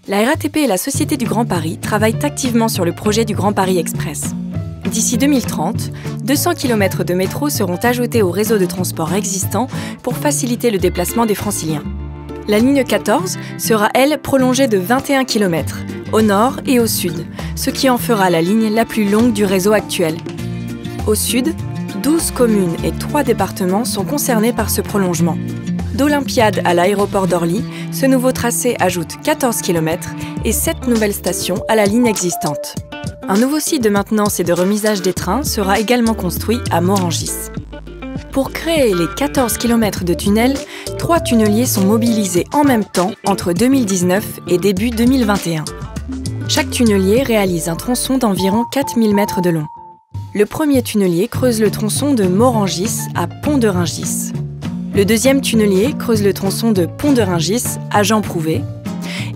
La RATP et la Société du Grand Paris travaillent activement sur le projet du Grand Paris Express. D'ici 2030, 200 km de métro seront ajoutés au réseau de transport existant pour faciliter le déplacement des Franciliens. La ligne 14 sera, elle, prolongée de 21 km, au nord et au sud, ce qui en fera la ligne la plus longue du réseau actuel. Au sud, 12 communes et 3 départements sont concernés par ce prolongement. D'Olympiade à l'aéroport d'Orly, ce nouveau tracé ajoute 14 km et 7 nouvelles stations à la ligne existante. Un nouveau site de maintenance et de remisage des trains sera également construit à Morangis. Pour créer les 14 km de tunnels, 3 tunneliers sont mobilisés en même temps entre 2019 et début 2021. Chaque tunnelier réalise un tronçon d'environ 4000 mètres de long. Le premier tunnelier creuse le tronçon de Morangis à Pont-de-Rungis. Le deuxième tunnelier creuse le tronçon de Pont-de-Rungis à Jean-Prouvé.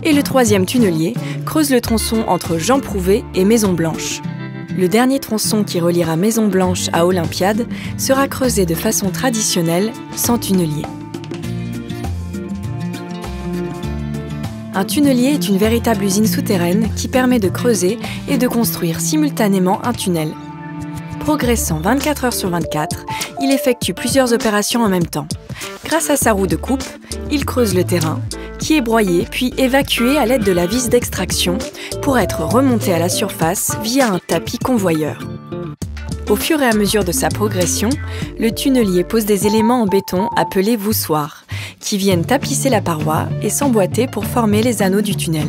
Et le troisième tunnelier creuse le tronçon entre Jean-Prouvé et Maison-Blanche. Le dernier tronçon qui reliera Maison-Blanche à Olympiade sera creusé de façon traditionnelle, sans tunnelier. Un tunnelier est une véritable usine souterraine qui permet de creuser et de construire simultanément un tunnel. Progressant 24 heures sur 24, il effectue plusieurs opérations en même temps. Grâce à sa roue de coupe, il creuse le terrain, qui est broyé puis évacué à l'aide de la vis d'extraction pour être remonté à la surface via un tapis convoyeur. Au fur et à mesure de sa progression, le tunnelier pose des éléments en béton appelés voussoirs, qui viennent tapisser la paroi et s'emboîter pour former les anneaux du tunnel.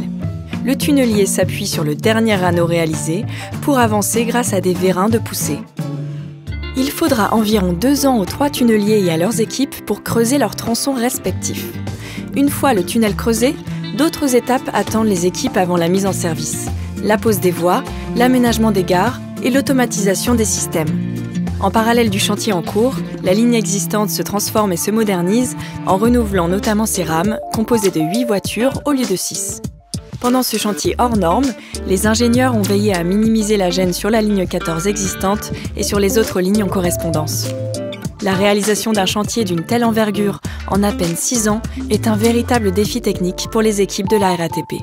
Le tunnelier s'appuie sur le dernier anneau réalisé pour avancer grâce à des vérins de poussée. Il faudra environ 2 ans aux 3 tunneliers et à leurs équipes pour creuser leurs tronçons respectifs. Une fois le tunnel creusé, d'autres étapes attendent les équipes avant la mise en service. La pose des voies, l'aménagement des gares et l'automatisation des systèmes. En parallèle du chantier en cours, la ligne existante se transforme et se modernise en renouvelant notamment ses rames, composées de 8 voitures au lieu de 6. Pendant ce chantier hors norme, les ingénieurs ont veillé à minimiser la gêne sur la ligne 14 existante et sur les autres lignes en correspondance. La réalisation d'un chantier d'une telle envergure en à peine 6 ans est un véritable défi technique pour les équipes de la RATP.